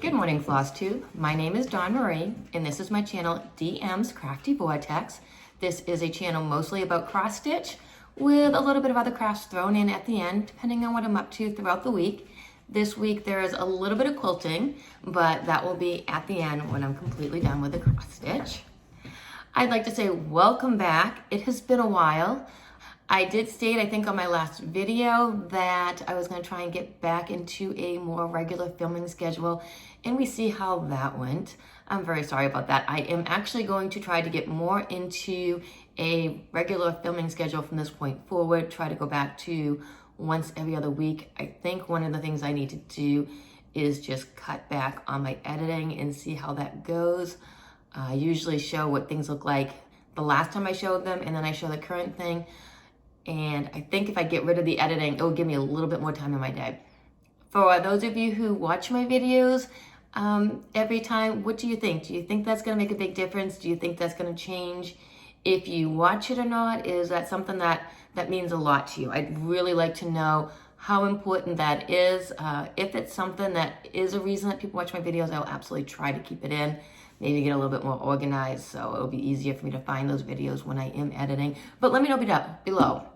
Good morning, Flosstube. My name is Dawn Marie, and this is my channel, DM's Crafty Vortex. This is a channel mostly about cross stitch with a little bit of other crafts thrown in at the end, depending on what I'm up to throughout the week. This week there is a little bit of quilting, but that will be at the end when I'm completely done with the cross stitch. I'd like to say welcome back. It has been a while. I did state, I think on my last video, that I was going to try and get back into a more regular filming schedule, and we see how that went. I'm very sorry about that. I am actually going to try to get more into a regular filming schedule from this point forward, try to go back to once every other week. I think one of the things I need to do is just cut back on my editing and see how that goes. I usually show what things look like the last time I showed them, and then I show the current thing. And I think if I get rid of the editing, it will give me a little bit more time in my day. For those of you who watch my videos every time, what do you think? Do you think that's going to make a big difference? Do you think that's going to change if you watch it or not? Is that something that means a lot to you? I'd really like to know how important that is. If it's something that is a reason that people watch my videos, I'll absolutely try to keep it in. Maybe get a little bit more organized so it'll be easier for me to find those videos when I am editing. But let me know below.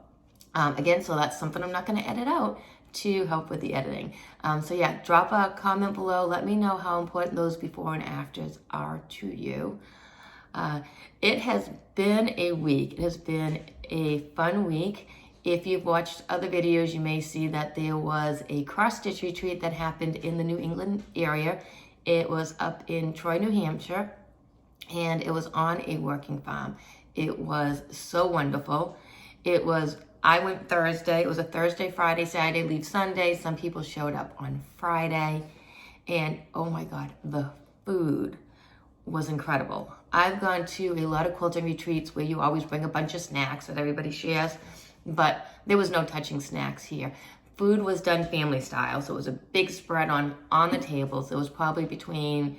Again, so that's something I'm not going to edit out to help with the editing. So yeah, drop a comment below. Let me know how important those before and afters are to you. It has been a week. It has been a fun week. If you've watched other videos, you may see that there was a cross-stitch retreat that happened in the New England area. It was up in Troy, New Hampshire, and it was on a working farm. It was so wonderful. I went Thursday. It was a Thursday, Friday, Saturday, leave Sunday. Some people showed up on Friday. And oh my God, the food was incredible. I've gone to a lot of quilting retreats where you always bring a bunch of snacks that everybody shares, but there was no touching snacks here. Food was done family style, so it was a big spread on the tables. There was probably between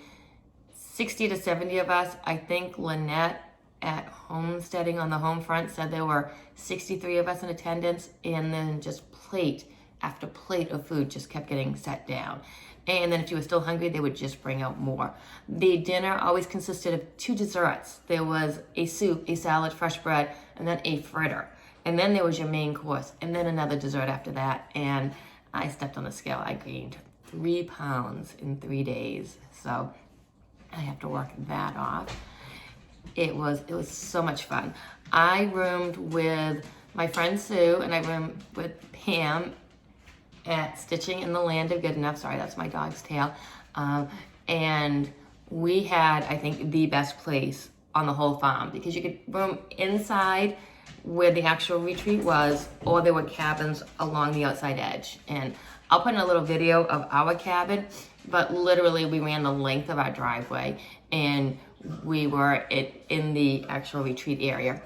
60 to 70 of us. I think Lynette at Homesteading on the home front said there were 63 of us in attendance, and then just plate after plate of food just kept getting set down. And then if you were still hungry, they would just bring out more. The dinner always consisted of 2 desserts. There was a soup, a salad, fresh bread, and then a fritter. And then there was your main course, and then another dessert after that. And I stepped on the scale. I gained 3 pounds in 3 days. So I have to work that off. It was so much fun. I roomed with my friend Sue, and I roomed with Pam at Stitching in the Land of Good Enough. Sorry, that's my dog's tail. And we had, I think, the best place on the whole farm, because you could room inside where the actual retreat was, or there were cabins along the outside edge. And I'll put in a little video of our cabin, but literally we ran the length of our driveway, and we were in the actual retreat area.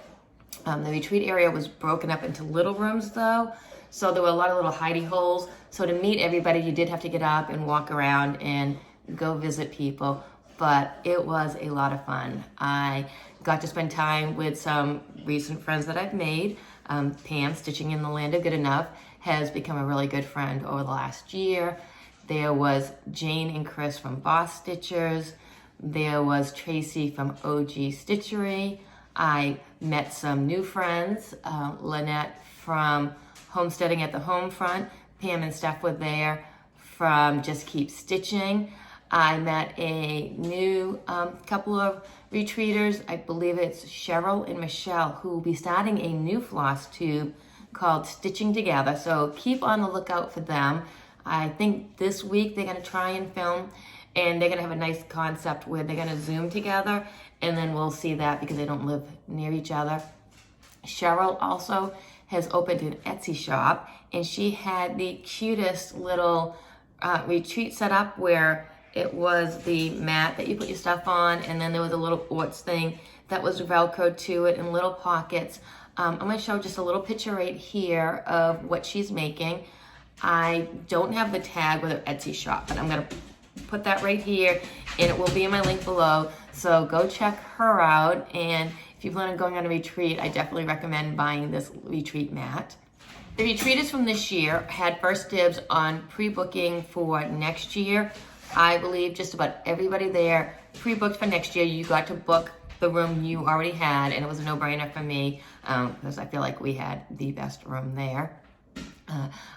The retreat area was broken up into little rooms though, so there were a lot of little hidey holes. So to meet everybody, you did have to get up and walk around and go visit people, but it was a lot of fun. I got to spend time with some recent friends that I've made. Pam, Stitching in the Land of Good Enough, has become a really good friend over the last year. There was Jane and Chris from Boss Stitchers. There was Tracy from OG Stitchery. I met some new friends, Lynette from Homesteading at the Home Front. Pam and Steph were there from Just Keep Stitching. I met a new couple of retreaters. I believe it's Cheryl and Michelle, who will be starting a new Flosstube called Stitching Together. So keep on the lookout for them. I think this week they're going to try and film, and they're going to have a nice concept where they're going to Zoom together, and then we'll see that because they don't live near each other. Cheryl also has opened an Etsy shop, and she had the cutest little retreat set up where it was the mat that you put your stuff on, and then there was a little orts thing that was Velcro to it and little pockets. I'm going to show just a little picture right here of what she's making. I don't have the tag with her Etsy shop, but I'm going to put that right here, and it will be in my link below. So go check her out, and if you plan on going on a retreat, I definitely recommend buying this retreat mat. The retreaters from this year had first dibs on pre-booking for next year. I believe just about everybody there pre-booked for next year. You got to book the room you already had, and it was a no-brainer for me because I feel like we had the best room there.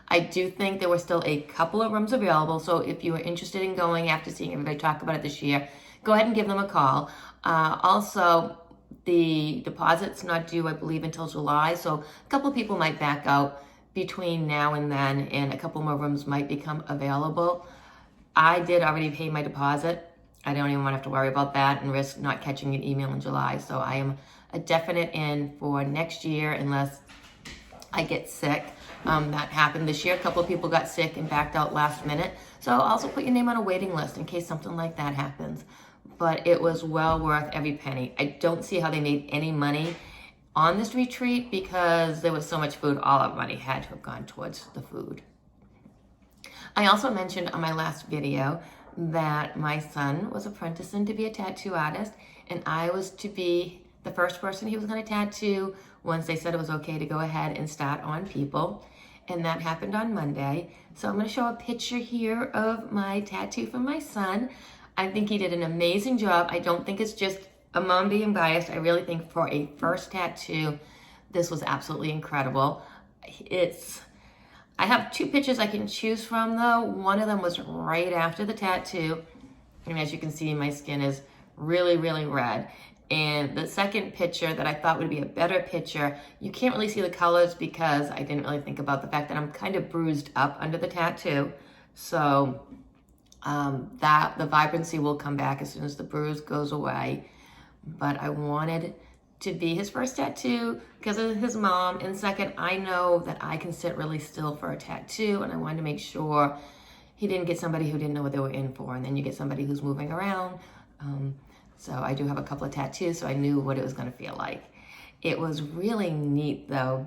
I do think there were still a couple of rooms available, so if you are interested in going after seeing everybody talk about it this year, go ahead and give them a call. Also, the deposit's not due, I believe, until July, so a couple of people might back out between now and then, and a couple more rooms might become available. I did already pay my deposit. I don't even want to have to worry about that and risk not catching an email in July, so I am a definite in for next year unless I get sick. That happened this year. A couple of people got sick and backed out last minute. So also put your name on a waiting list in case something like that happens. But it was well worth every penny. I don't see how they made any money on this retreat because there was so much food. All our money had to have gone towards the food. I also mentioned on my last video that my son was apprenticing to be a tattoo artist, and I was to be the first person he was going to tattoo once they said it was okay to go ahead and start on people. And that happened on Monday. So I'm going to show a picture here of my tattoo from my son. I think he did an amazing job. I don't think it's just a mom being biased. I really think for a first tattoo, this was absolutely incredible. I have two pictures I can choose from though. One of them was right after the tattoo. And as you can see, my skin is really, really red. And the second picture that I thought would be a better picture, you can't really see the colors because I didn't really think about the fact that I'm kind of bruised up under the tattoo. So the vibrancy will come back as soon as the bruise goes away. But I wanted to be his first tattoo because of his mom. And second, I know that I can sit really still for a tattoo, and I wanted to make sure he didn't get somebody who didn't know what they were in for, and then you get somebody who's moving around. So I do have a couple of tattoos, so I knew what it was going to feel like. It was really neat, though,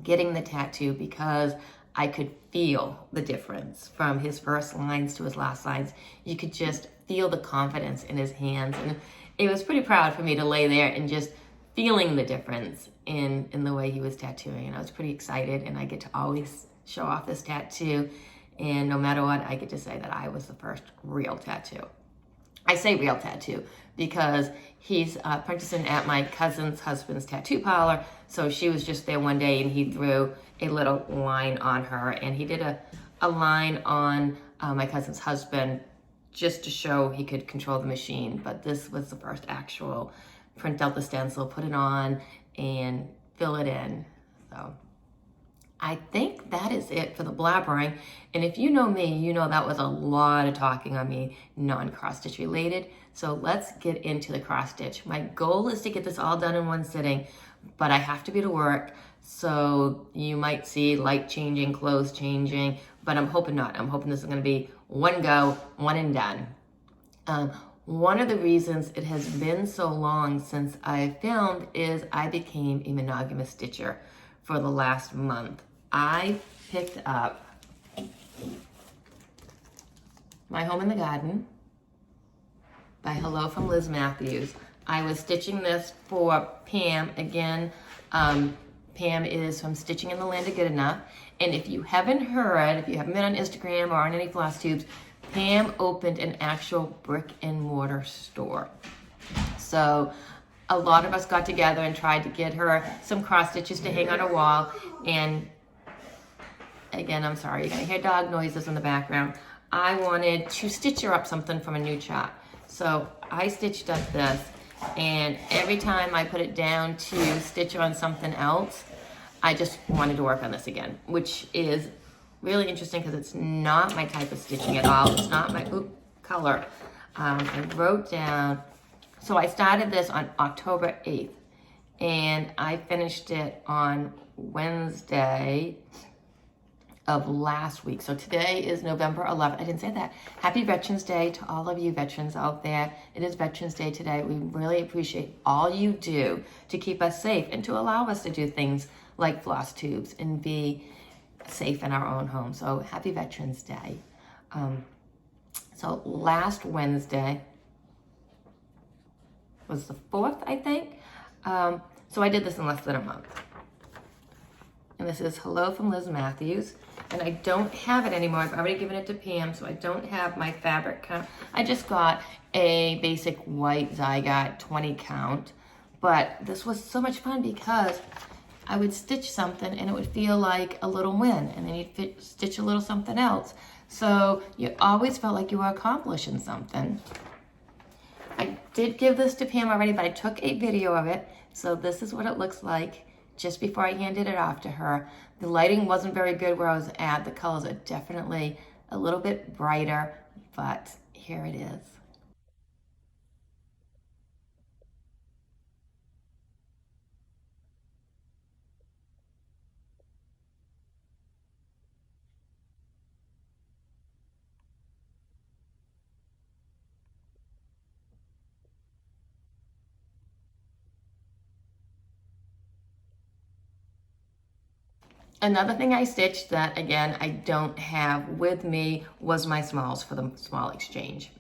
getting the tattoo because I could feel the difference from his first lines to his last lines. You could just feel the confidence in his hands, and it was pretty proud for me to lay there and just feeling the difference in the way he was tattooing. And I was pretty excited, and I get to always show off this tattoo. And no matter what, I get to say that I was the first real tattoo. I say real tattoo because he's apprenticing at my cousin's husband's tattoo parlor. So she was just there one day and he threw a little line on her, and he did a line on my cousin's husband just to show he could control the machine. But this was the first actual print out the stencil, put it on, and fill it in. So I think that is it for the blabbering. And if you know me, you know that was a lot of talking on me, non-cross stitch related. So let's get into the cross stitch. My goal is to get this all done in one sitting, but I have to be to work. So you might see light changing, clothes changing, but I'm hoping not. I'm hoping this is gonna be one go, one and done. One of the reasons it has been so long since I filmed is I became a monogamous stitcher for the last month. I picked up My Home in the Garden by Hello from Liz Matthews. I was stitching this for Pam. Again, Pam is from Stitching in the Land of Good Enough. And if you haven't heard, if you haven't been on Instagram or on any Flosstubes, Pam opened an actual brick and mortar store. So a lot of us got together and tried to get her some cross stitches to hang on her wall. And again, I'm sorry, you're gonna hear dog noises in the background. I wanted to stitch her up something from a new chart. So I stitched up this, and every time I put it down to stitch on something else, I just wanted to work on this again, which is really interesting because it's not my type of stitching at all. It's not my color. I wrote down, so I started this on October 8th, and I finished it on Wednesday of last week. So today is November 11th. I didn't say that. Happy Veterans Day to all of you veterans out there. It is Veterans Day today. We really appreciate all you do to keep us safe and to allow us to do things like Flosstubes and be safe in our own home. So happy Veterans Day. So last Wednesday was the 4th, I think. So I did this in less than a month. And this is Hello from Liz Matthews. And I don't have it anymore. I've already given it to Pam, so I don't have my fabric count. I just got a basic white Zygot 20 count. But this was so much fun because I would stitch something and it would feel like a little win, and then you'd stitch a little something else. So you always felt like you were accomplishing something. I did give this to Pam already, but I took a video of it. So this is what it looks like just before I handed it off to her. The lighting wasn't very good where I was at. The colors are definitely a little bit brighter, but here it is. Another thing I stitched that, again, I don't have with me was my smalls for the small exchange.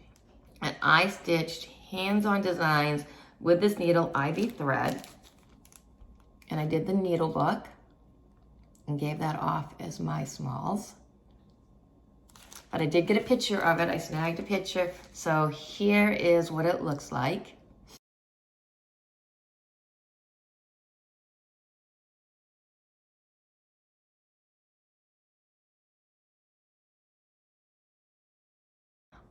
And I stitched hands-on designs with this needle Ivy thread. And I did the needle book and gave that off as my smalls. But I did get a picture of it. I snagged a picture. So here is what it looks like.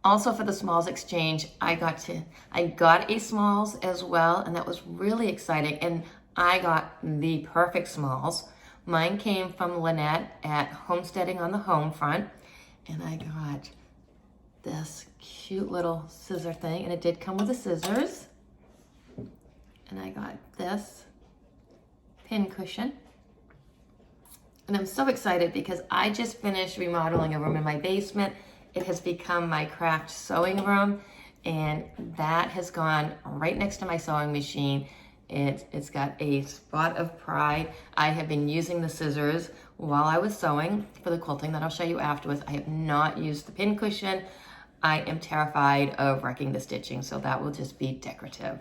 Also for the smalls exchange, I got a smalls as well, and that was really exciting. And I got the perfect smalls. Mine came from Lynette at Homesteading on the Home Front, and I got this cute little scissor thing, and it did come with the scissors. And I got this pin cushion. And I'm so excited because I just finished remodeling a room in my basement. It has become my craft sewing room, and that has gone right next to my sewing machine. It's got a spot of pride. I have been using the scissors while I was sewing for the quilting that I'll show you afterwards. I have not used the pin cushion. I am terrified of wrecking the stitching, so that will just be decorative.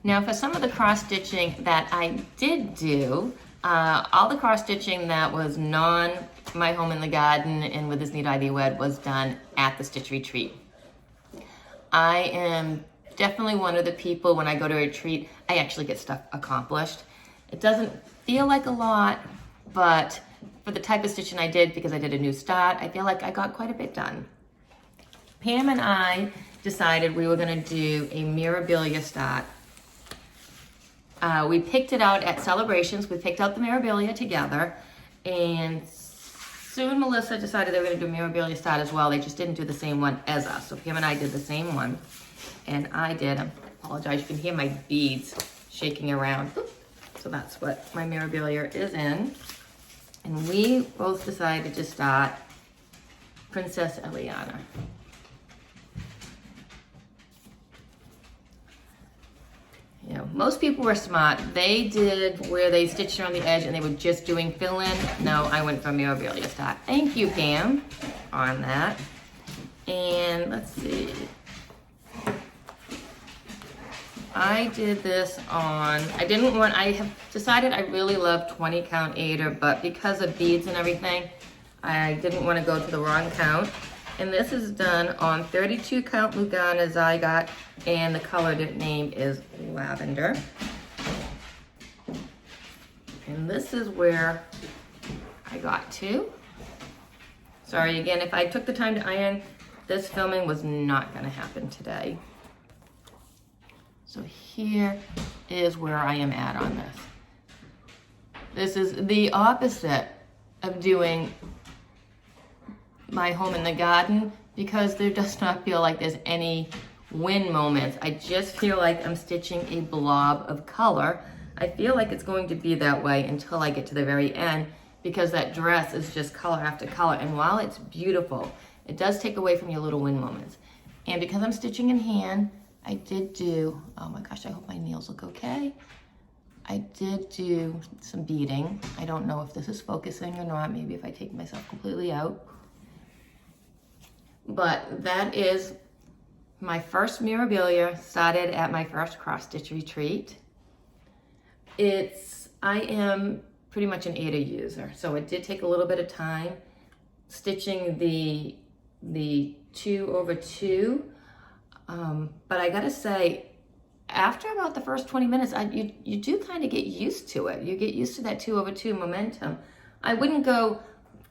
Now for some of the cross stitching that I did do, all the cross stitching that was non My Home in the Garden and with this neat Ivy Wed was done at the Stitch Retreat. I am definitely one of the people, when I go to a retreat, I actually get stuff accomplished. It doesn't feel like a lot, but for the type of stitching I did, because I did a new start, I feel like I got quite a bit done. Pam and I decided we were gonna do a Mirabilia start. We picked it out at Celebrations. We picked out the Mirabilia together, and soon Melissa decided they were going to do Mirabilia start as well. They just didn't do the same one as us. So Pam and I did the same one, and I apologize, you can hear my beads shaking around. So that's what my Mirabilia is in. And we both decided to start Princess Eliana. You know, most people were smart. They did where they stitched around the edge and they were just doing fill-in. No, I went for Mirabilia start. Thank you, Pam, on that. And let's see. I did this on, I have decided I really love 20 count aider, but because of beads and everything, I didn't want to go to the wrong count. And this is done on 32 count Lugana Zygot, and the color name is Lavender. And this is where I got to. Sorry again, if I took the time to iron, this filming was not gonna happen today. So here is where I am at on this. This is the opposite of doing My Home in the Garden, because there does not feel like there's any win moments. I just feel like I'm stitching a blob of color. I feel like it's going to be that way until I get to the very end, because that dress is just color after color. And while it's beautiful, it does take away from your little win moments. And because I'm stitching in hand, I did do, oh my gosh, I hope my nails look okay. I did do some beading. I don't know if this is focusing or not. Maybe if I take myself completely out. But that is my first Mirabilia, started at my first cross stitch retreat. I am pretty much an Aida user, so it did take a little bit of time stitching the 2/2, but I gotta say, after about the first 20 minutes, you do kind of get used to it. You get used to that 2/2 momentum. I wouldn't go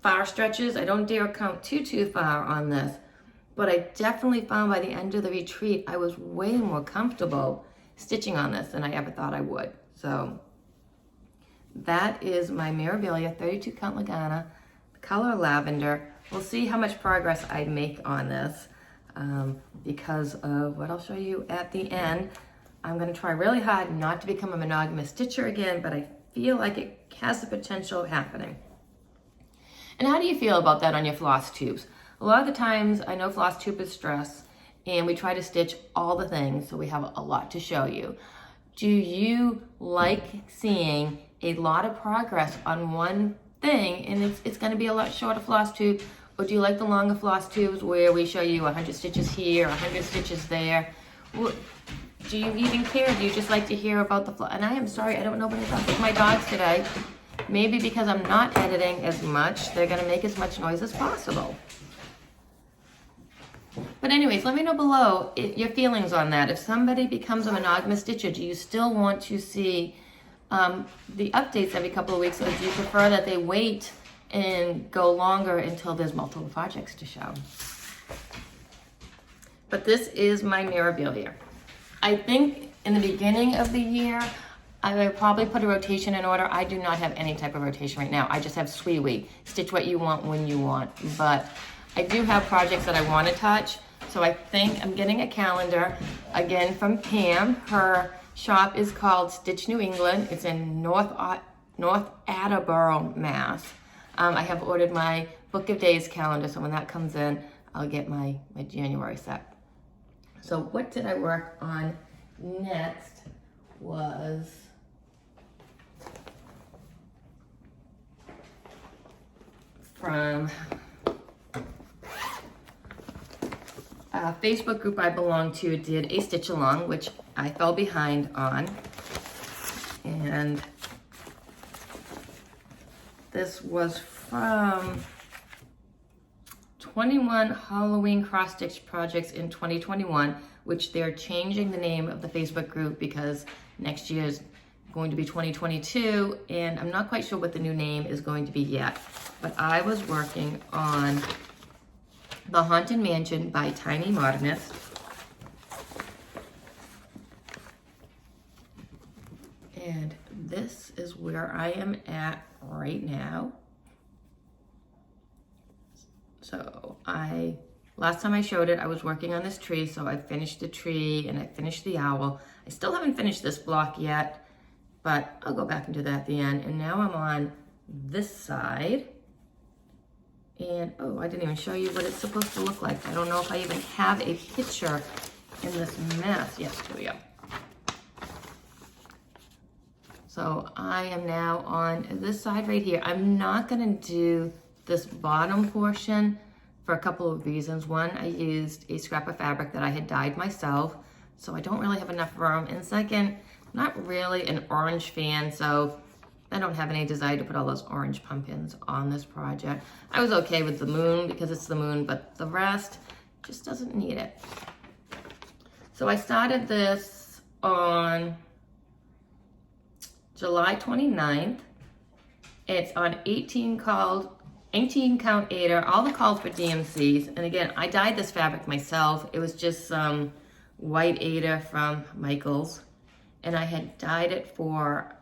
far stretches. I don't dare count too far on this, but I definitely found by the end of the retreat, I was way more comfortable stitching on this than I ever thought I would. So that is my Mirabilia 32 count Lagana, color lavender. We'll see how much progress I make on this because of what I'll show you at the end. I'm going to try really hard not to become a monogamous stitcher again, but I feel like it has the potential of happening. And how do you feel about that on your floss tubes? A lot of the times, I know Flosstube is stress, and we try to stitch all the things, so we have a lot to show you. Do you like seeing a lot of progress on one thing, and it's going to be a lot shorter floss tube, or do you like the longer floss tubes where we show you 100 stitches here, 100 stitches there? Do you even care? Do you just like to hear about the floss? And I am sorry, I don't know what it's up with my dogs today. Maybe because I'm not editing as much, they're going to make as much noise as possible. But anyways, let me know below your feelings on that. If somebody becomes a monogamous stitcher, do you still want to see the updates every couple of weeks, or do you prefer that they wait and go longer until there's multiple projects to show? But this is my Mirabilia. I think in the beginning of the year, I would probably put a rotation in order. I do not have any type of rotation right now. I just have squee-wee. Stitch what you want when you want. But I do have projects that I want to touch. So I think I'm getting a calendar, again, from Pam. Her shop is called Stitch New England. It's in North Attleboro, Mass. I have ordered my Book of Days calendar, so when that comes in, I'll get my January set. So what did I work on next was from a Facebook group I belong to, did a stitch along, which I fell behind on. And this was from 21 Halloween cross stitch projects in 2021, which they're changing the name of the Facebook group because next year is going to be 2022, and I'm not quite sure what the new name is going to be yet. But I was working on The Haunted Mansion by Tiny Modernist. And this is where I am at right now. So last time I showed it, I was working on this tree, so I finished the tree and I finished the owl. I still haven't finished this block yet, but I'll go back and do that at the end. And now I'm on this side. And, oh, I didn't even show you what it's supposed to look like. I don't know if I even have a picture in this mess. Yes, here we go. So I am now on this side right here. I'm not gonna do this bottom portion for a couple of reasons. One, I used a scrap of fabric that I had dyed myself, so I don't really have enough room. And second, I'm not really an orange fan, so I don't have any desire to put all those orange pumpkins on this project. I was okay with the moon because it's the moon, but the rest just doesn't need it. So I started this on July 29th. It's on 18 count Aida, all the calls for DMCs. And again, I dyed this fabric myself. It was just some white Aida from Michaels. And I had dyed it for,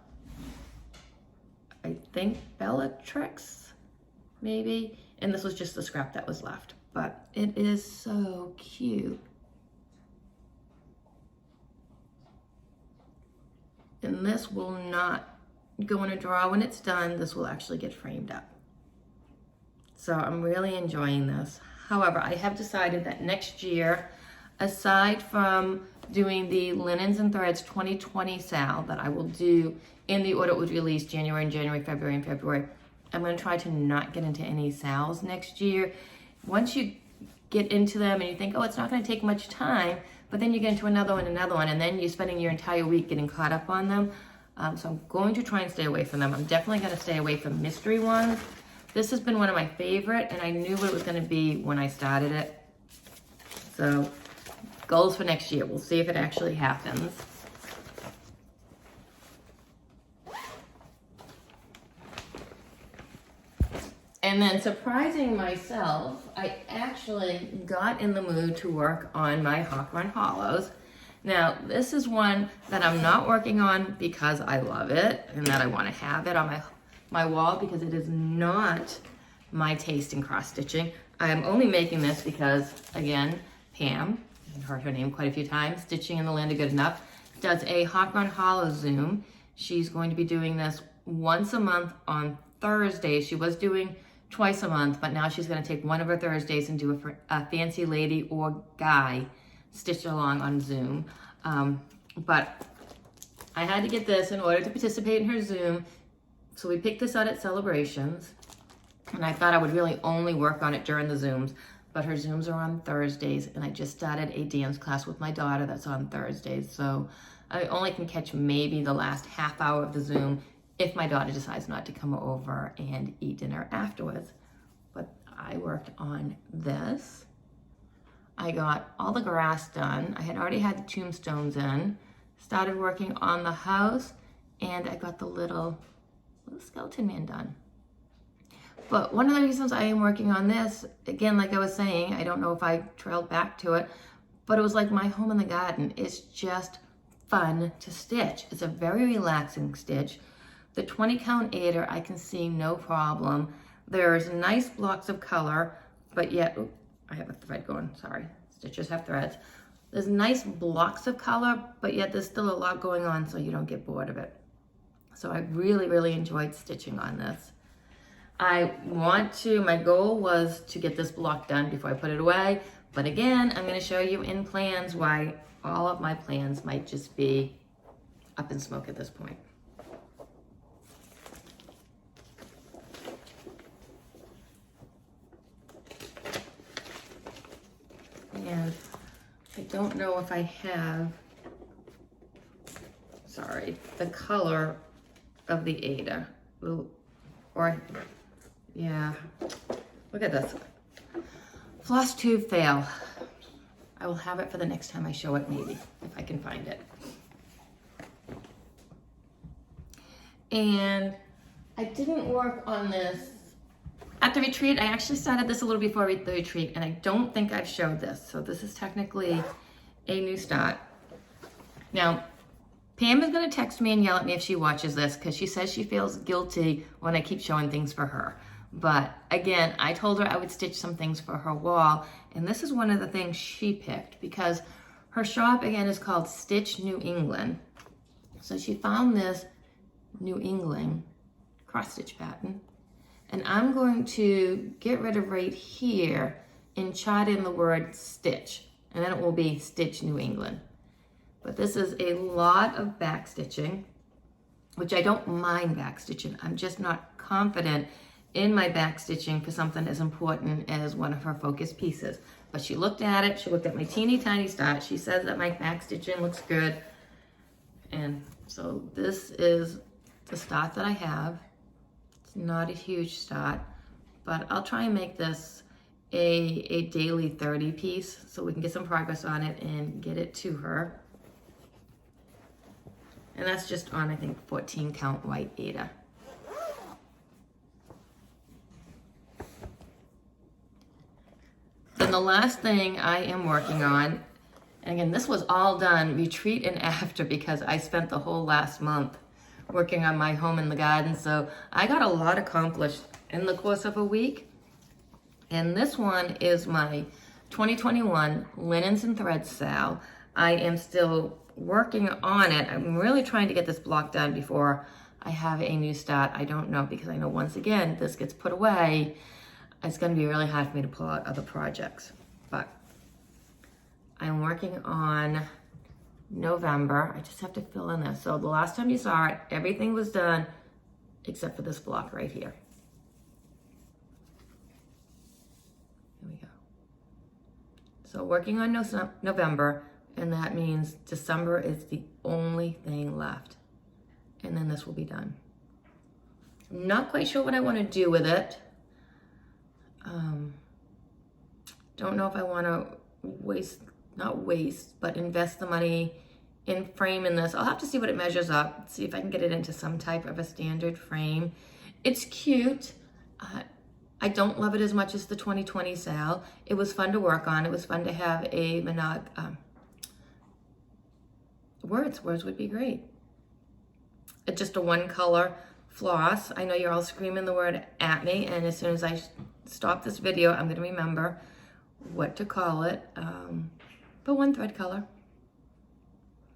I think, Bellatrix, maybe. And this was just the scrap that was left. But it is so cute. And this will not go in a drawer when it's done. This will actually get framed up. So I'm really enjoying this. However, I have decided that next year, aside from doing the Linens and Threads 2020 sale that I will do in the order it was released January, February, and February, I'm going to try to not get into any sales next year. Once you get into them and you think, oh, it's not going to take much time, but then you get into another one, and then you're spending your entire week getting caught up on them, So I'm going to try and stay away from them. I'm definitely going to stay away from mystery ones. This has been one of my favorite, and I knew what it was going to be when I started it. So goals for next year. We'll see if it actually happens. And then, surprising myself, I actually got in the mood to work on my Hawk Run Hollows. Now, this is one that I'm not working on because I love it and that I want to have it on my wall, because it is not my taste in cross stitching. I am only making this because, again, Pam, I've heard her name quite a few times, Stitching in the Land of Good Enough, does a Hawk Run Hollow Zoom. She's going to be doing this once a month on Thursdays. She was doing twice a month, but now she's going to take one of her Thursdays and do a fancy lady or guy stitch along on Zoom. But I had to get this in order to participate in her Zoom. So we picked this out at Celebrations, and I thought I would really only work on it during the Zooms, but her Zooms are on Thursdays, and I just started a dance class with my daughter that's on Thursdays. So I only can catch maybe the last half hour of the Zoom if my daughter decides not to come over and eat dinner afterwards. But I worked on this. I got all the grass done. I had already had the tombstones in, started working on the house, and I got the little skeleton man done. But one of the reasons I am working on this, again, like I was saying, I don't know if I trailed back to it, but it was like my home in the garden. It's just fun to stitch. It's a very relaxing stitch. The 20 count aider, I can see no problem. There's nice blocks of color, but yet, oops, I have a thread going, sorry. Stitches have threads. There's nice blocks of color, but yet there's still a lot going on, so you don't get bored of it. So I really, really enjoyed stitching on this. My goal was to get this block done before I put it away, but again, I'm gonna show you in plans why all of my plans might just be up in smoke at this point. And I don't know if I have, the color of the Ada. Or, yeah, look at this. Flosstube fail. I will have it for the next time I show it, maybe, if I can find it. And I didn't work on this at the retreat. I actually started this a little before the retreat, and I don't think I've showed this. So this is technically a new start. Now, Pam is gonna text me and yell at me if she watches this, because she says she feels guilty when I keep showing things for her. But again, I told her I would stitch some things for her wall, and this is one of the things she picked, because her shop, again, is called Stitch New England. So she found this New England cross stitch pattern. And I'm going to get rid of right here and chart in the word stitch, and then it will be Stitch New England. But this is a lot of back stitching, which I don't mind back stitching. I'm just not confident in my back stitching for something as important as one of her focus pieces. But she looked at it, she looked at my teeny tiny start. She says that my back stitching looks good. And so this is the start that I have. It's not a huge start, but I'll try and make this a daily 30 piece so we can get some progress on it and get it to her. And that's just on, I think, 14 count white Ada. Then the last thing I am working on, and again, this was all done retreat and after, because I spent the whole last month working on my home in the garden. So I got a lot accomplished in the course of a week. And this one is my 2021 Linens and Threads sale. I am still working on it. I'm really trying to get this block done before I have a new start. I don't know, because I know once again, this gets put away, it's gonna be really hard for me to pull out other projects. But I'm working on November. I just have to fill in this. So the last time you saw it, everything was done except for this block right here. Here we go. So working on November, and that means December is the only thing left. and then this will be done. I'm not quite sure what I want to do with it. Don't know if I want to not waste, but invest the money in framing this. I'll have to see what it measures up, see if I can get it into some type of a standard frame. It's cute. I don't love it as much as the 2020 sale. It was fun to work on. It was fun to have a words would be great. It's just a one color floss. I know you're all screaming the word at me, and as soon as I stop this video, I'm gonna remember what to call it. But one thread color.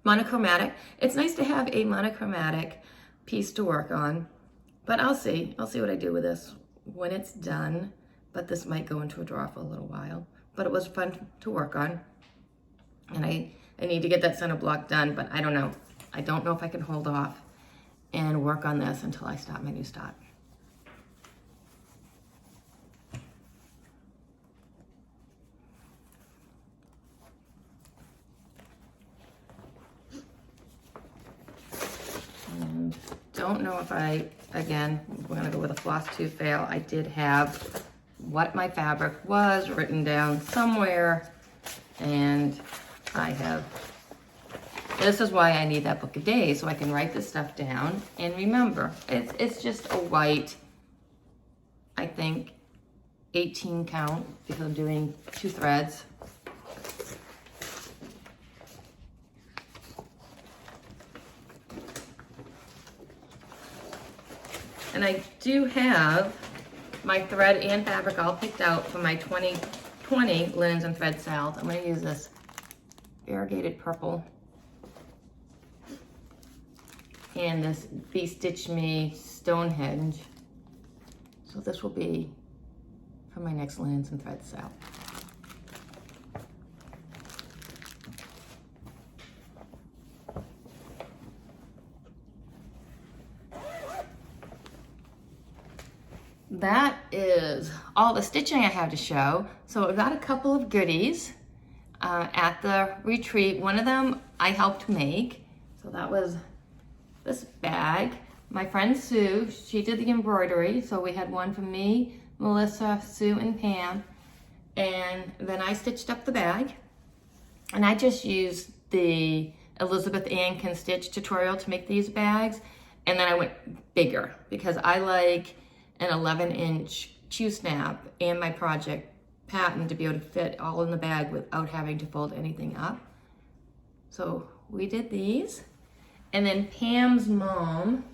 Monochromatic. It's nice to have a monochromatic piece to work on, but I'll see what I do with this when it's done. But this might go into a drawer for a little while, but it was fun to work on. And I need to get that center block done, but I don't know if I can hold off and work on this until I start my new start. And don't know if again, we're gonna go with a Flosstube fail. I did have what my fabric was written down somewhere, and this is why I need that book of days, so I can write this stuff down and remember. It's just a white, I think, 18 count, because I'm doing 2 threads. And I do have my thread and fabric all picked out for my 2020 linens and thread sales. I'm going to use this variegated purple and this Be Stitch Me Stonehenge. So this will be for my next linens and thread sale. That is all the stitching I have to show. So I got a couple of goodies at the retreat. One of them I helped make. So that was this bag. My friend Sue, she did the embroidery. So we had one from me, Melissa, Sue, and Pam. And then I stitched up the bag. And I just used the Elizabeth Ann Can Stitch tutorial to make these bags. And then I went bigger because I like an 11-inch chew snap and my project pattern to be able to fit all in the bag without having to fold anything up. So we did these. And then Pam's mom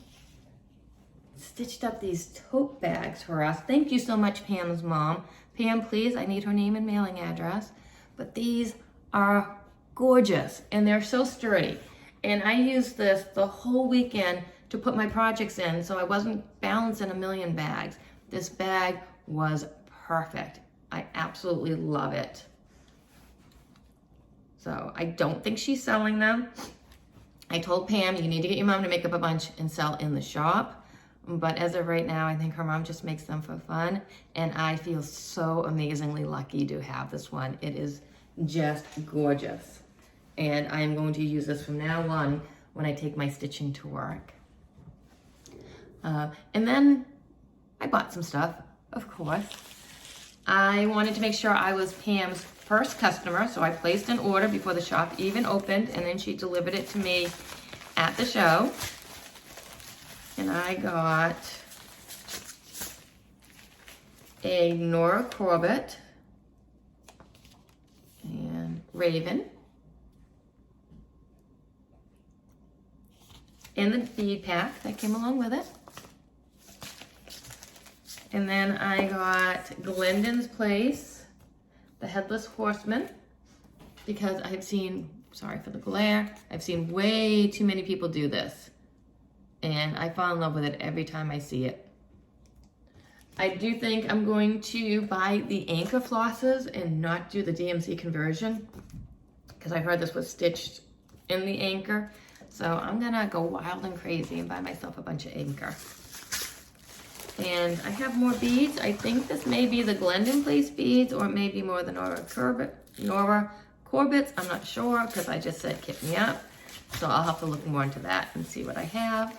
stitched up these tote bags for us. Thank you so much, Pam's mom. Pam, please, I need her name and mailing address. But these are gorgeous and they're so sturdy. And I used this the whole weekend to put my projects in, so I wasn't balancing a million bags. This bag was perfect. I absolutely love it. So I don't think she's selling them. I told Pam, you need to get your mom to make up a bunch and sell in the shop. But as of right now, I think her mom just makes them for fun. And I feel so amazingly lucky to have this one. It is just gorgeous. And I am going to use this from now on when I take my stitching to work. And then I bought some stuff, of course. I wanted to make sure I was Pam's first customer, so I placed an order before the shop even opened, and then she delivered it to me at the show. And I got a Nora Corbett and Raven. And the bead pack that came along with it. And then I got Glendon's Place, the Headless Horseman, because I've seen, sorry for the glare, I've seen way too many people do this. And I fall in love with it every time I see it. I do think I'm going to buy the anchor flosses and not do the DMC conversion, because I heard this was stitched in the anchor. So I'm gonna go wild and crazy and buy myself a bunch of anchor. And I have more beads. I think this may be the Glendon Place beads, or it may be more the Nora Corbett's. I'm not sure, because I just said kit me up. So I'll have to look more into that and see what I have.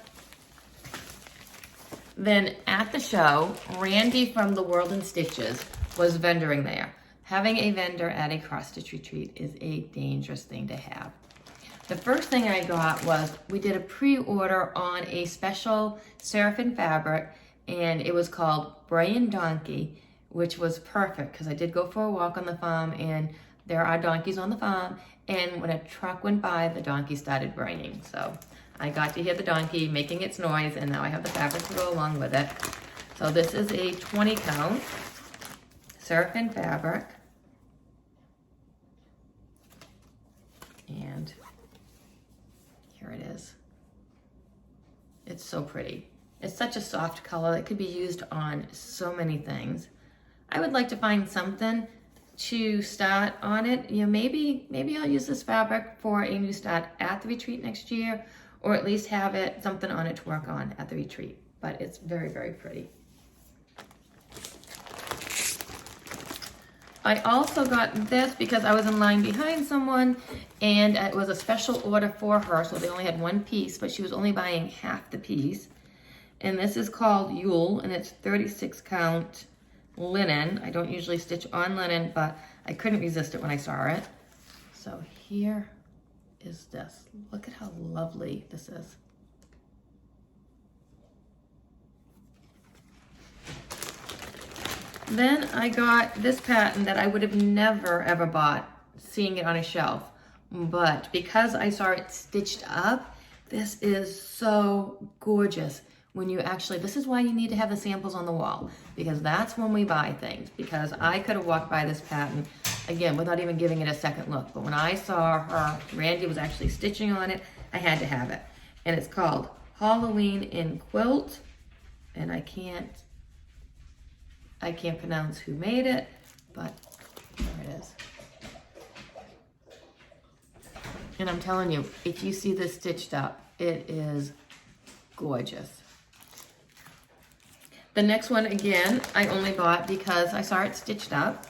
Then at the show, Randy from The World in Stitches was vendoring there. Having a vendor at a cross-stitch retreat is a dangerous thing to have. The first thing I got was, we did a pre-order on a special Seraphim Fabric, and it was called Brayin' Donkey, which was perfect because I did go for a walk on the farm, and there are donkeys on the farm, and when a truck went by, the donkey started braying. So I got to hear the donkey making its noise, and now I have the fabric to go along with it. So this is a 20 count Seraphim Fabric. And here it is. It's so pretty. It's such a soft color that could be used on so many things. I would like to find something to start on it. You know, maybe I'll use this fabric for a new start at the retreat next year, or at least have it something on it to work on at the retreat. But it's very, very pretty. I also got this because I was in line behind someone, and it was a special order for her, so they only had one piece, but she was only buying half the piece. And this is called Yule, and it's 36 count linen. I don't usually stitch on linen, but I couldn't resist it when I saw it. So here is this. Look at how lovely this is. Then I got this pattern that I would have never ever bought seeing it on a shelf, but because I saw it stitched up, this is so gorgeous. When you actually, this is why you need to have the samples on the wall, because that's when we buy things. Because I could have walked by this pattern again without even giving it a second look, but when I saw her, Randy was actually stitching on it, I had to have it. And it's called Halloween in Quilt, and I can't pronounce who made it, but there it is. And I'm telling you, if you see this stitched up, it is gorgeous. The next one, again, I only bought because I saw it stitched up,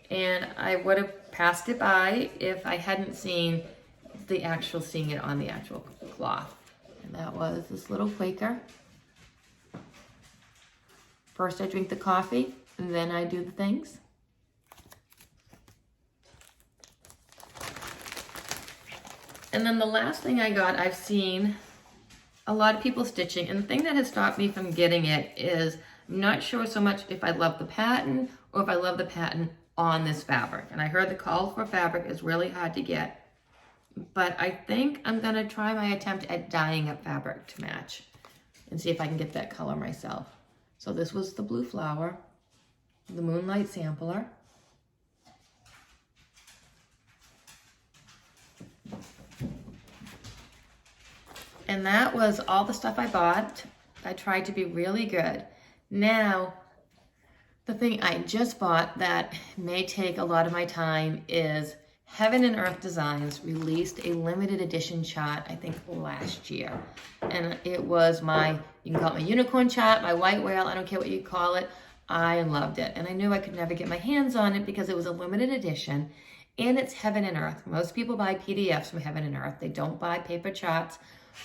and I would have passed it by if I hadn't seen seeing it on the actual cloth. And that was this little Quaker. First I drink the coffee, and then I do the things. And then the last thing I got, I've seen a lot of people stitching, and the thing that has stopped me from getting it is I'm not sure so much if I love the pattern or if I love the pattern on this fabric. And I heard the call for fabric is really hard to get, but I think I'm gonna try my attempt at dyeing up fabric to match and see if I can get that color myself. So this was the blue flower, the Moonlight Sampler. And that was all the stuff I bought. I tried to be really good. Now, the thing I just bought that may take a lot of my time is Heaven and Earth Designs released a limited edition chart, I think last year. And it was you can call it my unicorn chart, my white whale, I don't care what you call it. I loved it. And I knew I could never get my hands on it because it was a limited edition. And it's Heaven and Earth. Most people buy PDFs from Heaven and Earth. They don't buy paper charts.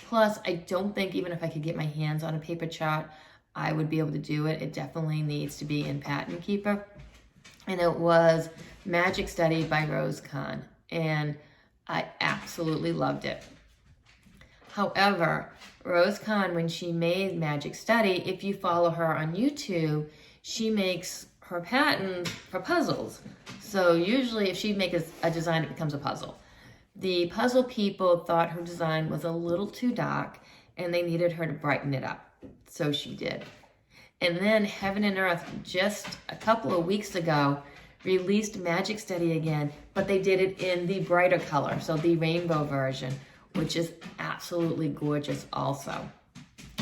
Plus, I don't think even if I could get my hands on a paper chart, I would be able to do it. It definitely needs to be in Pattern Keeper. And it was Magic Study by Rose Kahn. And I absolutely loved it. However, Rose Kahn, when she made Magic Study, if you follow her on YouTube, she makes her patterns for puzzles. So usually if she makes a design, it becomes a puzzle. The puzzle people thought her design was a little too dark and they needed her to brighten it up. So she did. And then Heaven and Earth, just a couple of weeks ago, released Magic Study again, but they did it in the brighter color, so the rainbow version, which is absolutely gorgeous also.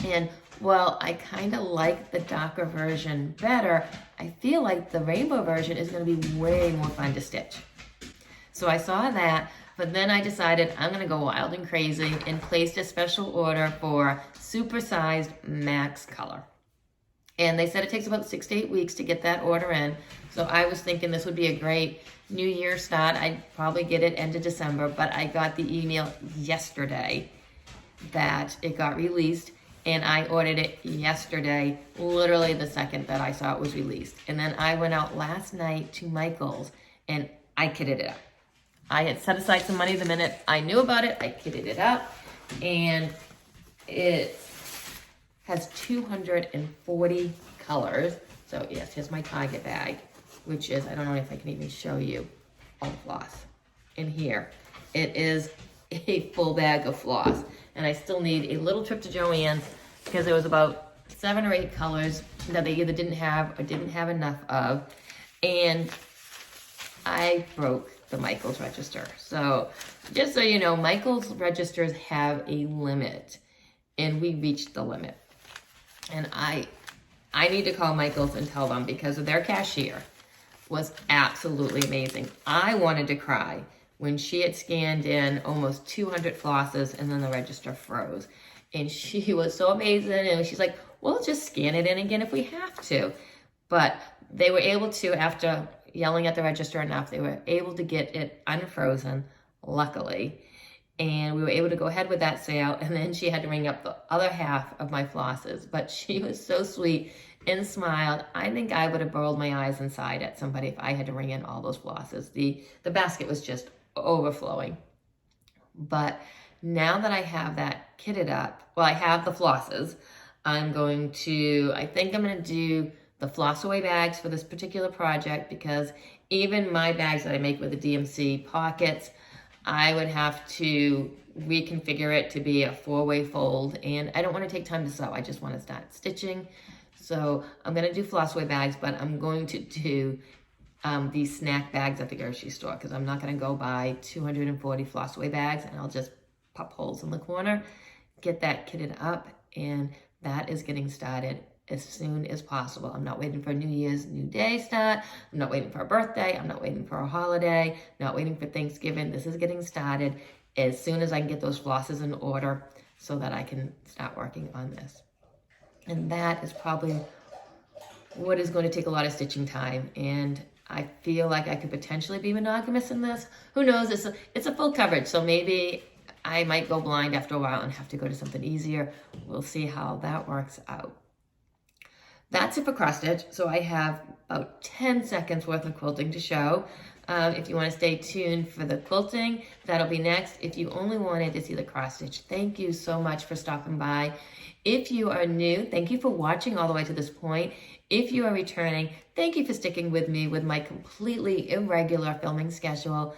And while I kind of like the darker version better, I feel like the rainbow version is going to be way more fun to stitch. So I saw that, but then I decided I'm going to go wild and crazy and placed a special order for supersized max color. And they said it takes about 6 to 8 weeks to get that order in. So I was thinking this would be a great New Year start. I'd probably get it end of December, but I got the email yesterday that it got released. and I ordered it yesterday, literally the second that I saw it was released. And then I went out last night to Michael's and I kitted it up. I had set aside some money the minute I knew about it. I kitted it up, and it has 240 colors. So yes, here's my Target bag, which is, I don't know if I can even show you all the floss in here. It is a full bag of floss, and I still need a little trip to Joann's because there was about 7 or 8 colors that they either didn't have or didn't have enough of, and I broke the Michael's register. So just so you know, Michael's registers have a limit, and we reached the limit. And I need to call Michael's and tell them, because their cashier was absolutely amazing. I wanted to cry when she had scanned in almost 200 flosses and then the register froze. And she was so amazing, and she's like, we'll just scan it in again if we have to. But they were able to, after yelling at the register enough, they were able to get it unfrozen, luckily. And we were able to go ahead with that sale, and then she had to ring up the other half of my flosses. But she was so sweet and smiled. I think I would have rolled my eyes inside at somebody if I had to ring in all those flosses. The basket was just overflowing. But now that I have that kitted up, well, I have the flosses, I think I'm going to do the floss away bags for this particular project, because even my bags that I make with the DMC pockets, I would have to reconfigure it to be a 4-way fold, and I don't want to take time to sew. I just want to start stitching. So I'm going to do floss away bags, but I'm going to do these snack bags at the grocery store, because I'm not going to go buy 240 floss away bags, and I'll just pop holes in the corner, get that kitted up, and that is getting started as soon as possible. I'm not waiting for New Year's New Day start. I'm not waiting for a birthday. I'm not waiting for a holiday. Not waiting for Thanksgiving. This is getting started as soon as I can get those flosses in order so that I can start working on this. And that is probably what is going to take a lot of stitching time. And I feel like I could potentially be monogamous in this. Who knows? It's a full coverage, so maybe I might go blind after a while and have to go to something easier. We'll see how that works out. That's it for cross stitch. So I have about 10 seconds worth of quilting to show. If you want to stay tuned for the quilting, that'll be next. If you only wanted to see the cross stitch, thank you so much for stopping by. If you are new, thank you for watching all the way to this point. If you are returning, thank you for sticking with me with my completely irregular filming schedule.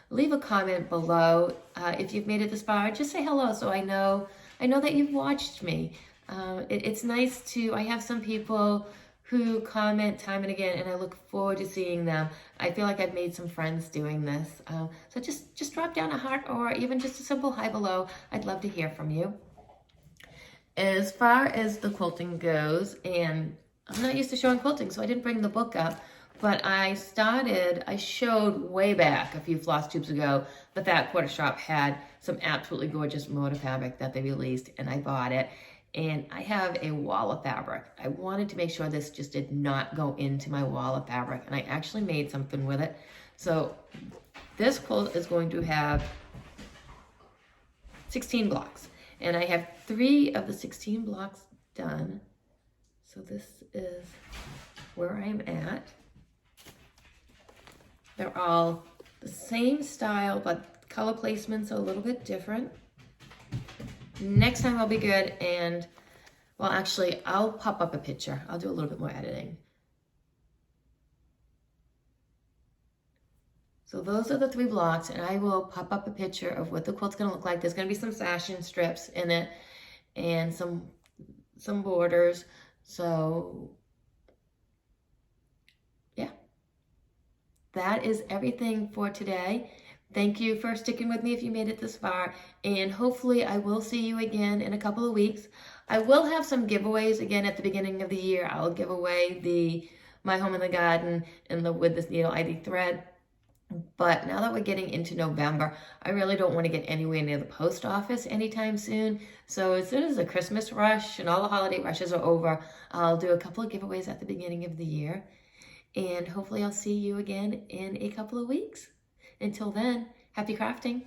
Leave a comment below if you've made it this far. Just say hello so I know that you've watched me. It's nice I have some people who comment time and again, and I look forward to seeing them. I feel like I've made some friends doing this. So just drop down a heart or even just a simple hi below. I'd love to hear from you. As far as the quilting goes, and I'm not used to showing quilting, so I didn't bring the book up, but I showed way back a few floss tubes ago, but that quarter shop had some absolutely gorgeous motor fabric that they released, and I bought it. And I have a wall of fabric. I wanted to make sure this just did not go into my wall of fabric, and I actually made something with it. So this quilt is going to have 16 blocks, and I have 3 of the 16 blocks done. So this is where I'm at. They're all the same style, but color placements are a little bit different. Next time I'll be good, and well, actually, I'll pop up a picture. I'll do a little bit more editing. So those are the 3 blocks, and I will pop up a picture of what the quilt's gonna look like. There's gonna be some fashion strips in it and some borders. So yeah, that is everything for today. Thank you for sticking with me if you made it this far, and hopefully I will see you again in a couple of weeks. I will have some giveaways again at the beginning of the year. I'll give away the My Home in the Garden and the With This Needle ID thread. But now that we're getting into November, I really don't want to get anywhere near the post office anytime soon. So as soon as the Christmas rush and all the holiday rushes are over, I'll do a couple of giveaways at the beginning of the year. And hopefully I'll see you again in a couple of weeks. Until then, happy crafting.